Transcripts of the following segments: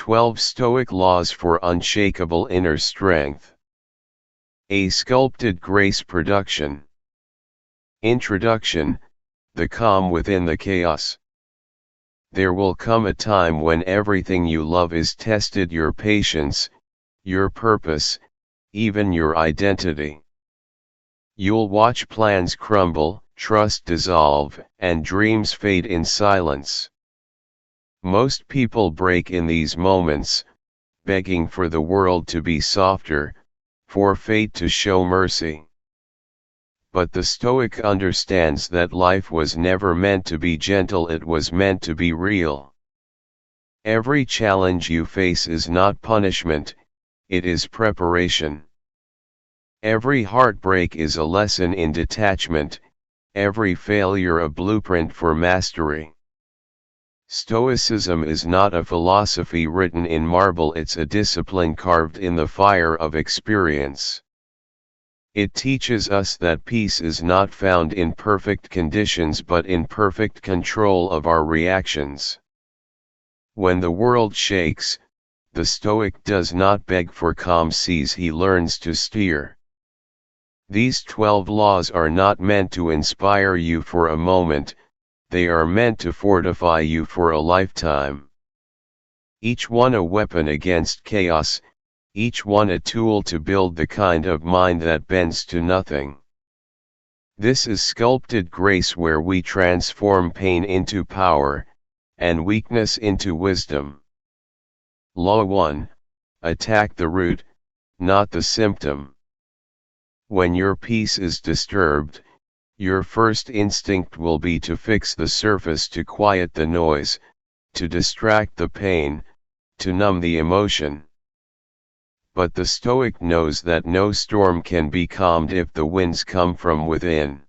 12 Stoic Laws for Unshakable Inner Strength. A Sculpted Grace Production. Introduction: the calm within the chaos. There will come a time when everything you love is tested: your patience, your purpose, even your identity. You'll watch plans crumble, trust dissolve, and dreams fade in silence. Most people break in these moments, begging for the world to be softer, for fate to show mercy. But the Stoic understands that life was never meant to be gentle, it was meant to be real. Every challenge you face is not punishment, it is preparation. Every heartbreak is a lesson in detachment, every failure a blueprint for mastery. Stoicism is not a philosophy written in marble, it's a discipline carved in the fire of experience. It teaches us that peace is not found in perfect conditions but in perfect control of our reactions. When the world shakes, the Stoic does not beg for calm seas, he learns to steer. These 12 laws are not meant to inspire you for a moment, they are meant to fortify you for a lifetime. Each one a weapon against chaos, each one a tool to build the kind of mind that bends to nothing. This is sculpted grace, where we transform pain into power, and weakness into wisdom. Law 1: attack the root, not the symptom. When your peace is disturbed, your first instinct will be to fix the surface, to quiet the noise, to distract the pain, to numb the emotion. But the Stoic knows that no storm can be calmed if the winds come from within.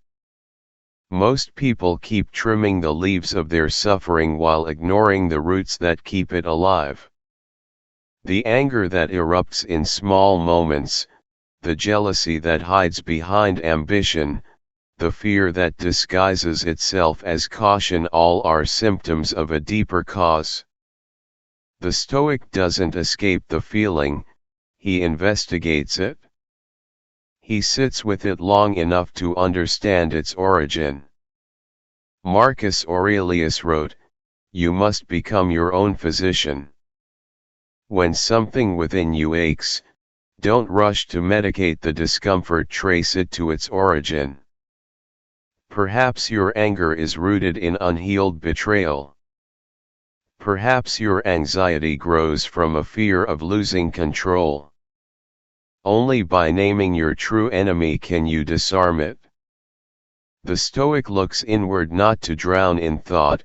Most people keep trimming the leaves of their suffering while ignoring the roots that keep it alive. The anger that erupts in small moments, the jealousy that hides behind ambition, the fear that disguises itself as caution, all are symptoms of a deeper cause. The Stoic doesn't escape the feeling, he investigates it. He sits with it long enough to understand its origin. Marcus Aurelius wrote, "You must become your own physician." When something within you aches, don't rush to medicate the discomfort, trace it to its origin. Perhaps your anger is rooted in unhealed betrayal. Perhaps your anxiety grows from a fear of losing control. Only by naming your true enemy can you disarm it. The Stoic looks inward not to drown in thought,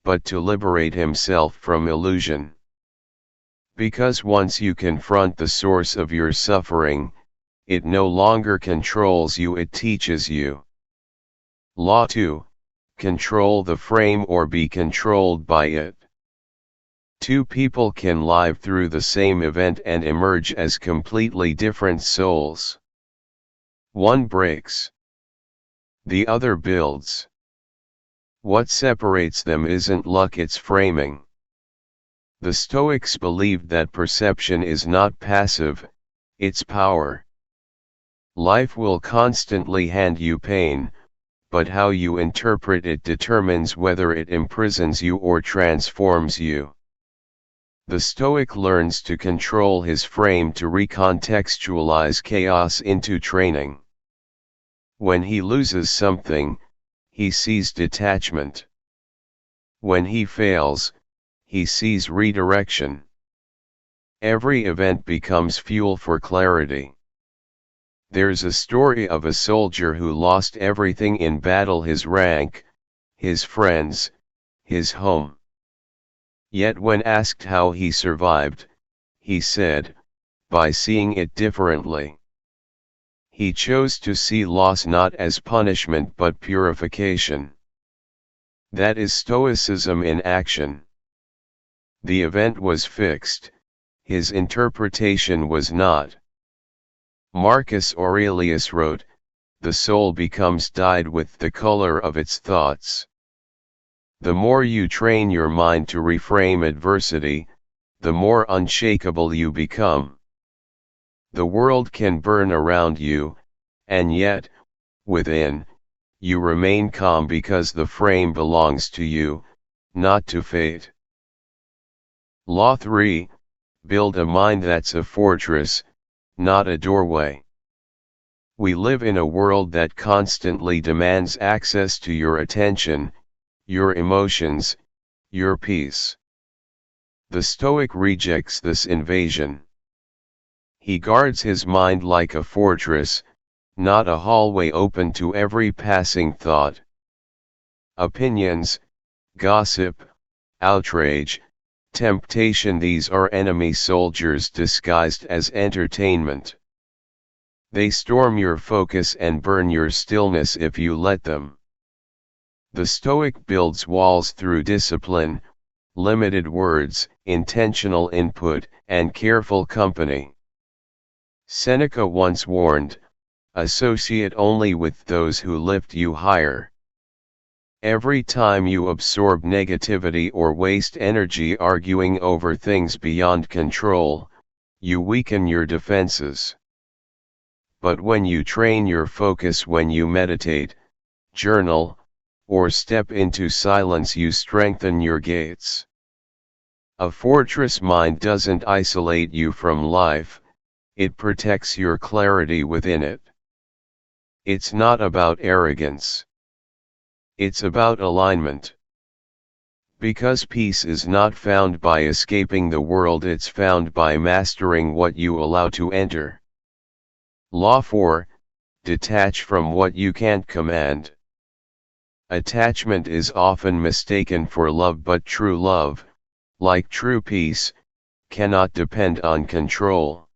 but to liberate himself from illusion. Because once you confront the source of your suffering, it no longer controls you, it teaches you. Law 2: control the frame or be controlled by it. Two people can live through the same event and emerge as completely different souls. One breaks, the other builds. What separates them isn't luck, it's framing. The Stoics believed that perception is not passive, it's power. Life will constantly hand you pain, but how you interpret it determines whether it imprisons you or transforms you. The Stoic learns to control his frame, to recontextualize chaos into training. When he loses something, he sees detachment. When he fails, he sees redirection. Every event becomes fuel for clarity. There's a story of a soldier who lost everything in battle: his rank, his friends, his home. Yet when asked how he survived, he said, "By seeing it differently." He chose to see loss not as punishment but purification. That is Stoicism in action. The event was fixed, his interpretation was not. Marcus Aurelius wrote, "The soul becomes dyed with the color of its thoughts." The more you train your mind to reframe adversity, the more unshakable you become. The world can burn around you, and yet, within, you remain calm because the frame belongs to you, not to fate. Law 3, build a mind that's a fortress, not a doorway. We live in a world that constantly demands access to your attention, your emotions, your peace. The Stoic rejects this invasion. He guards his mind like a fortress, not a hallway open to every passing thought. Opinions, gossip, outrage, temptation, these are enemy soldiers disguised as entertainment. They storm your focus and burn your stillness if you let them. The Stoic builds walls through discipline, limited words, intentional input, and careful company. Seneca once warned, associate only with those who lift you higher. Every time you absorb negativity or waste energy arguing over things beyond control, you weaken your defenses. But when you train your focus, when you meditate, journal, or step into silence, you strengthen your gates. A fortress mind doesn't isolate you from life, it protects your clarity within it. It's not about arrogance. It's about alignment. Because peace is not found by escaping the world, it's found by mastering what you allow to enter. Law 4, detach from what you can't command. Attachment is often mistaken for love, but true love, like true peace, cannot depend on control.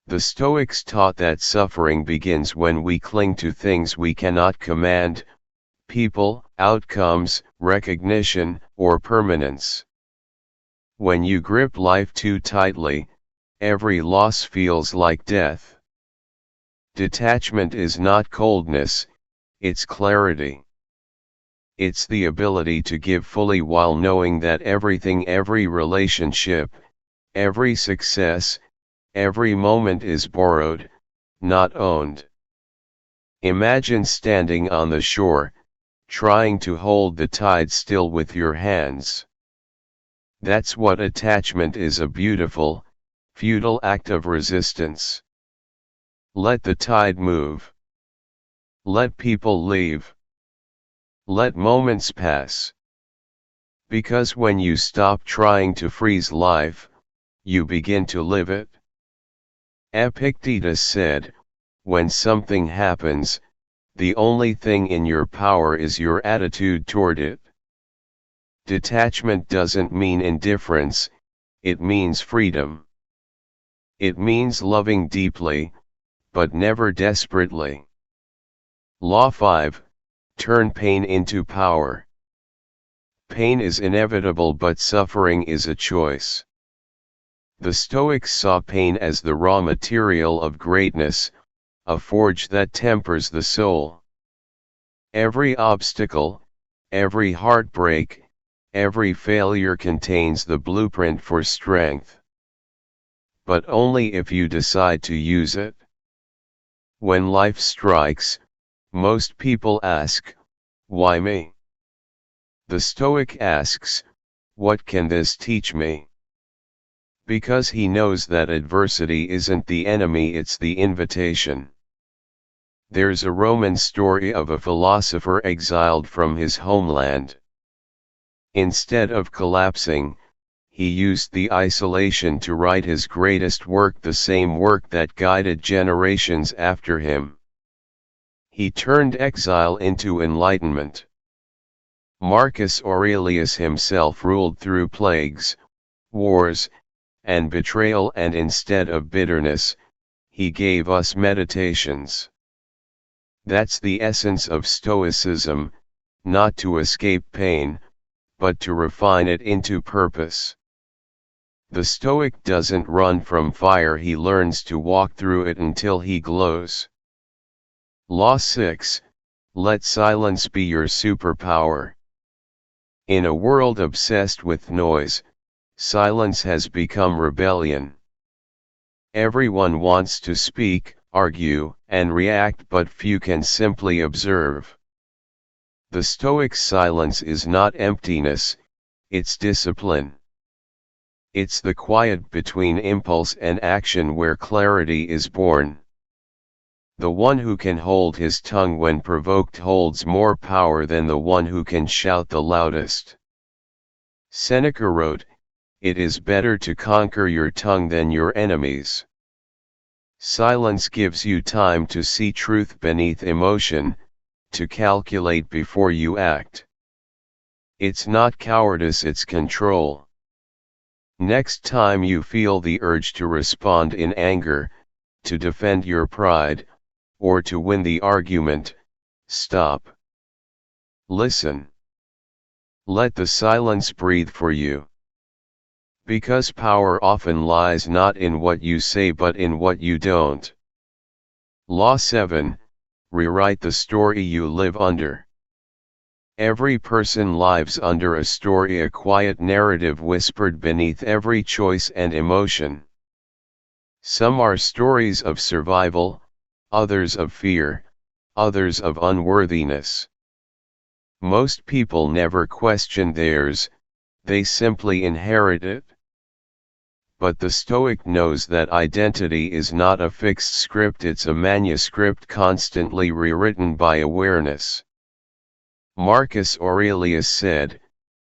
The Stoics taught that suffering begins when we cling to things we cannot command: people, outcomes, recognition, or permanence. When you grip life too tightly, every loss feels like death. Detachment is not coldness, it's clarity. It's the ability to give fully while knowing that everything, every relationship, every success, every moment is borrowed, not owned. Imagine standing on the shore, trying to hold the tide still with your hands. That's what attachment is, a beautiful, futile act of resistance. Let the tide move. Let people leave. Let moments pass. Because when you stop trying to freeze life, you begin to live it. Epictetus said, when something happens, the only thing in your power is your attitude toward it. Detachment doesn't mean indifference, it means freedom. It means loving deeply, but never desperately. Law 5, turn pain into power. Pain is inevitable, but suffering is a choice. The Stoics saw pain as the raw material of greatness, a forge that tempers the soul. Every obstacle, every heartbreak, every failure contains the blueprint for strength. But only if you decide to use it. When life strikes, most people ask, why me? The Stoic asks, what can this teach me? Because he knows that adversity isn't the enemy, it's the invitation. There's a Roman story of a philosopher exiled from his homeland. Instead of collapsing, he used the isolation to write his greatest work, the same work that guided generations after him. He turned exile into enlightenment. Marcus Aurelius himself ruled through plagues, wars, and betrayal, and instead of bitterness, he gave us meditations. That's the essence of Stoicism, not to escape pain, but to refine it into purpose. The Stoic doesn't run from fire, he learns to walk through it until he glows. Law 6, let silence be your superpower. In a world obsessed with noise, Silence has become rebellion. Everyone wants to speak, argue, and react, but few can simply observe. The Stoics' silence is not emptiness, it's discipline. It's the quiet between impulse and action where clarity is born. The one who can hold his tongue when provoked holds more power than the one who can shout the loudest. Seneca wrote, "It is better to conquer your tongue than your enemies." Silence gives you time to see truth beneath emotion, to calculate before you act. It's not cowardice, it's control. Next time you feel the urge to respond in anger, to defend your pride, or to win the argument, stop. Listen. Let the silence breathe for you. Because power often lies not in what you say but in what you don't. Law 7. Rewrite the story you live under. Every person lives under a story, a quiet narrative whispered beneath every choice and emotion. Some are stories of survival, others of fear, others of unworthiness. Most people never question theirs, they simply inherit it. But the Stoic knows that identity is not a fixed script, it's a manuscript constantly rewritten by awareness. Marcus Aurelius said,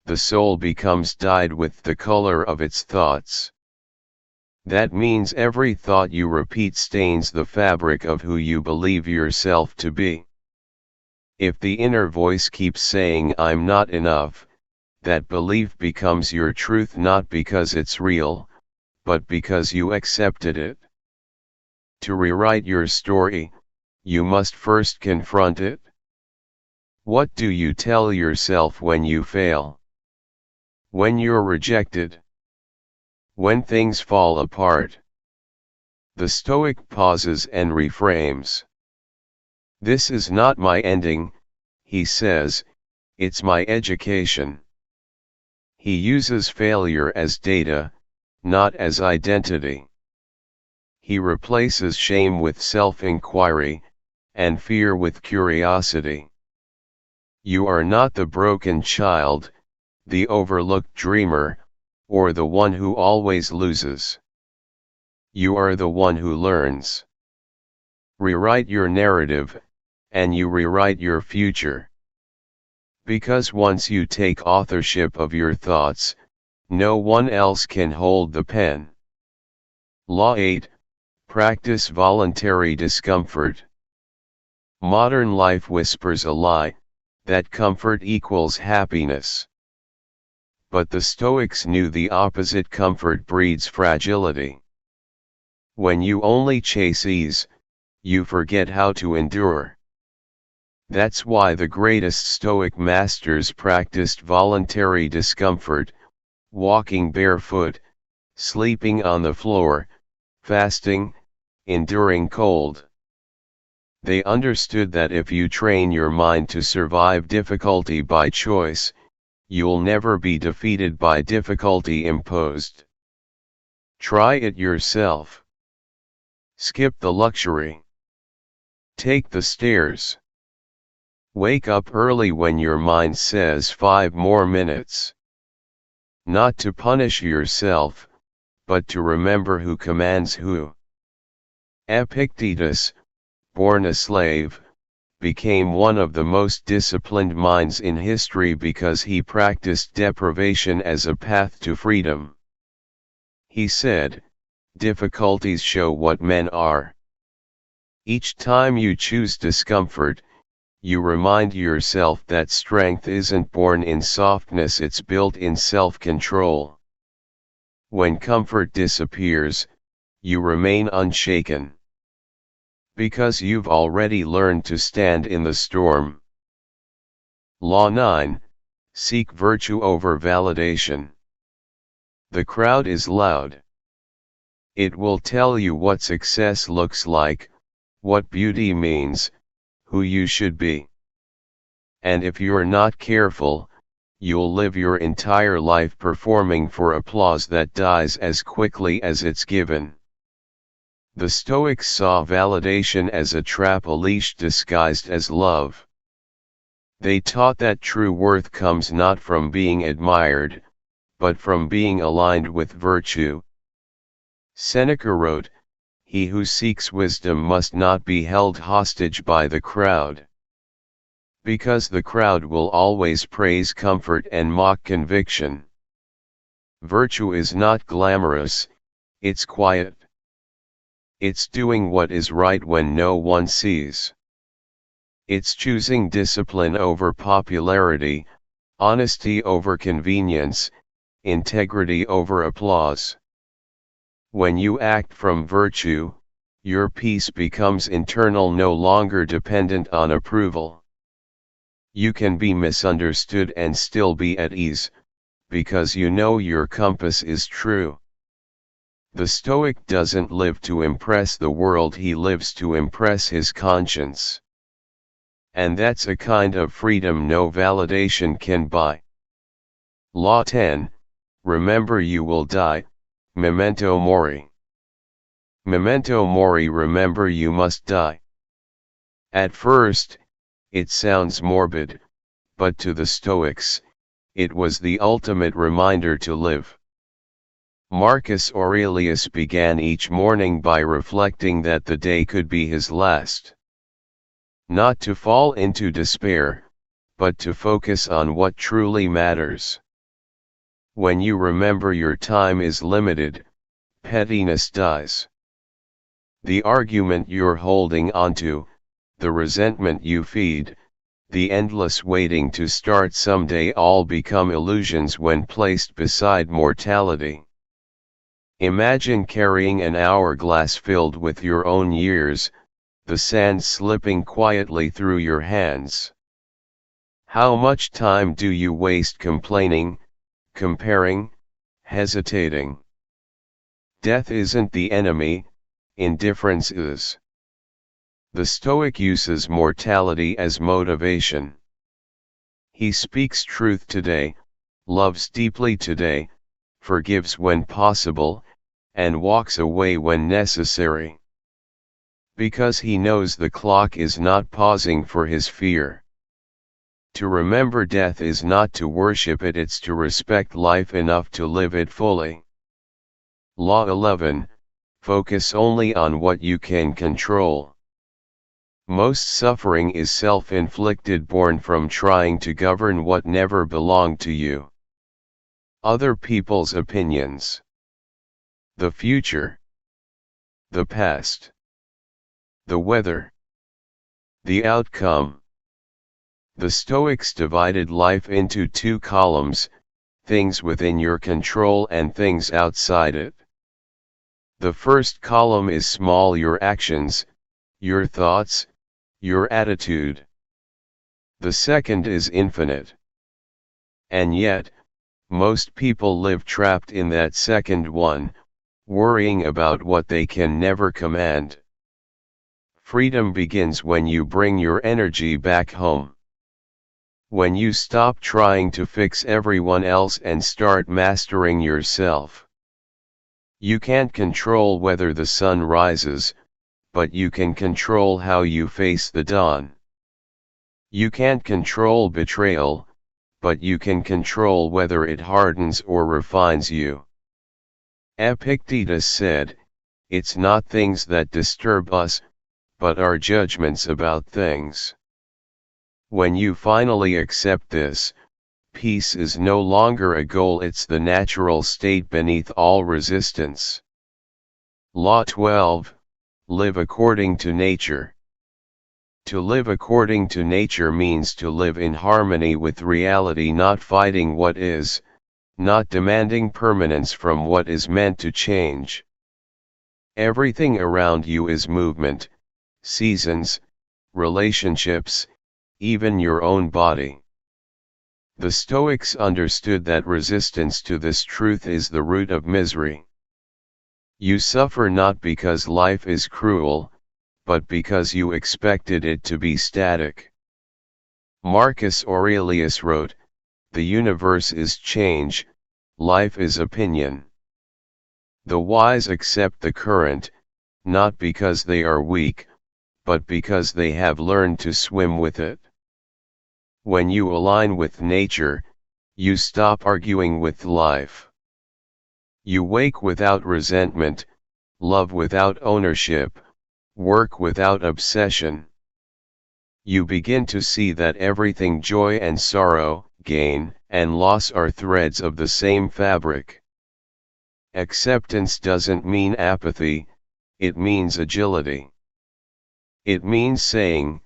"The soul becomes dyed with the color of its thoughts." That means every thought you repeat stains the fabric of who you believe yourself to be. If the inner voice keeps saying "I'm not enough," that belief becomes your truth, not because it's real, but because you accepted it. To rewrite your story, you must first confront it. What do you tell yourself when you fail? When you're rejected? When things fall apart? The Stoic pauses and reframes. "This is not my ending," he says, "it's my education." He uses failure as data, not as identity. He replaces shame with self-inquiry, and fear with curiosity. You are not the broken child, the overlooked dreamer, or the one who always loses. You are the one who learns. Rewrite your narrative, and you rewrite your future. Because once you take authorship of your thoughts, no one else can hold the pen. Law 8. Practice voluntary discomfort. Modern life whispers a lie, that comfort equals happiness. But the Stoics knew the opposite: comfort breeds fragility. When you only chase ease, you forget how to endure. That's why the greatest Stoic masters practiced voluntary discomfort, walking barefoot, sleeping on the floor, fasting, enduring cold. They understood that if you train your mind to survive difficulty by choice, you'll never be defeated by difficulty imposed. Try it yourself. Skip the luxury. Take the stairs. Wake up early when your mind says 5 more minutes. Not to punish yourself, but to remember who commands who. Epictetus, born a slave, became one of the most disciplined minds in history because he practiced deprivation as a path to freedom. He said, "Difficulties show what men are." Each time you choose discomfort, you remind yourself that strength isn't born in softness, it's built in self-control. When comfort disappears, you remain unshaken. Because you've already learned to stand in the storm. Law 9. Seek virtue over validation. The crowd is loud. It will tell you what success looks like, what beauty means, who you should be. And if you're not careful, you'll live your entire life performing for applause that dies as quickly as it's given. The Stoics saw validation as a trap, a leash disguised as love. They taught that true worth comes not from being admired, but from being aligned with virtue. Seneca wrote, "He who seeks wisdom must not be held hostage by the crowd. Because the crowd will always praise comfort and mock conviction. Virtue is not glamorous, it's quiet. It's doing what is right when no one sees. It's choosing discipline over popularity, honesty over convenience, integrity over applause. When you act from virtue, your peace becomes internal, no longer dependent on approval. You can be misunderstood and still be at ease, because you know your compass is true." The Stoic doesn't live to impress the world, he lives to impress his conscience. And that's a kind of freedom no validation can buy. Law 10, remember you will die, memento mori. Memento mori, remember you must die. At first, it sounds morbid, but to the Stoics, it was the ultimate reminder to live. Marcus Aurelius began each morning by reflecting that the day could be his last. Not to fall into despair, but to focus on what truly matters. When you remember your time is limited, pettiness dies. The argument you're holding onto, the resentment you feed, the endless waiting to start someday all become illusions when placed beside mortality. Imagine carrying an hourglass filled with your own years, the sand slipping quietly through your hands. How much time do you waste complaining, comparing, hesitating? Death isn't the enemy, indifference is. The Stoic uses mortality as motivation. He speaks truth today, loves deeply today, forgives when possible, and walks away when necessary. Because he knows the clock is not pausing for his fear. To remember death is not to worship it, it's to respect life enough to live it fully. Law 11, focus only on what you can control. Most suffering is self-inflicted, born from trying to govern what never belonged to you. Other people's opinions. The future. The past. The weather. The outcome. The Stoics divided life into two columns, things within your control and things outside it. The first column is small, your actions, your thoughts, your attitude. The second is infinite. And yet, most people live trapped in that second one, worrying about what they can never command. Freedom begins when you bring your energy back home. When you stop trying to fix everyone else and start mastering yourself. You can't control whether the sun rises, but you can control how you face the dawn. You can't control betrayal, but you can control whether it hardens or refines you. Epictetus said, "It's not things that disturb us, but our judgments about things." When you finally accept this, peace is no longer a goal, it's the natural state beneath all resistance. Law 12, live according to nature. To live according to nature means to live in harmony with reality, not fighting what is, not demanding permanence from what is meant to change. Everything around you is movement, seasons, relationships, even your own body. The Stoics understood that resistance to this truth is the root of misery. You suffer not because life is cruel, but because you expected it to be static. Marcus Aurelius wrote, the universe is change, life is opinion. The wise accept the current, not because they are weak, but because they have learned to swim with it. When you align with nature, you stop arguing with life. You wake without resentment, love without ownership, work without obsession. You begin to see that everything, joy and sorrow, gain and loss, are threads of the same fabric. Acceptance doesn't mean apathy, it means agility. It means saying,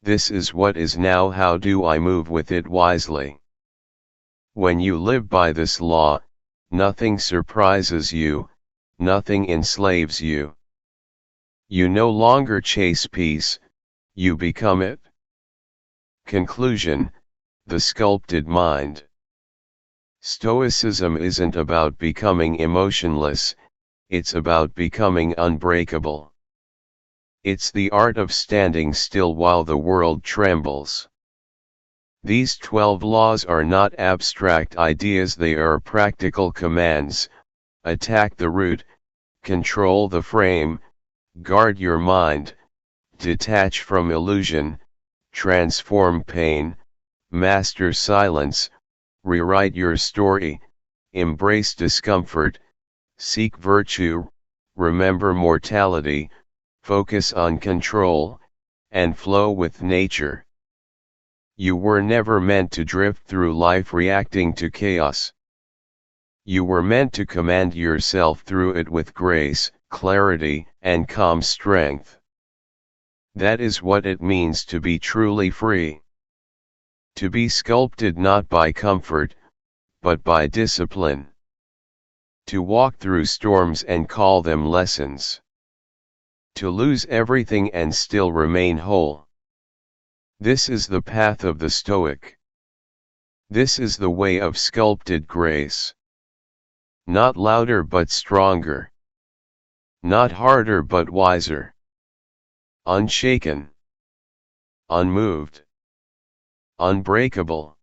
this is what is now, how do I move with it wisely? When you live by this law, nothing surprises you, nothing enslaves you. You no longer chase peace, you become it. Conclusion: the sculpted mind. Stoicism isn't about becoming emotionless, it's about becoming unbreakable. It's the art of standing still while the world trembles. These 12 laws are not abstract ideas, they are practical commands. Attack the root, control the frame, guard your mind, detach from illusion, transform pain, master silence, rewrite your story, embrace discomfort, seek virtue, remember mortality, focus on control, and flow with nature. You were never meant to drift through life reacting to chaos. You were meant to command yourself through it with grace, clarity, and calm strength. That is what it means to be truly free. To be sculpted not by comfort, but by discipline. To walk through storms and call them lessons. To lose everything and still remain whole. This is the path of the Stoic. This is the way of sculpted grace. Not louder but stronger. Not harder but wiser. Unshaken. Unmoved. Unbreakable.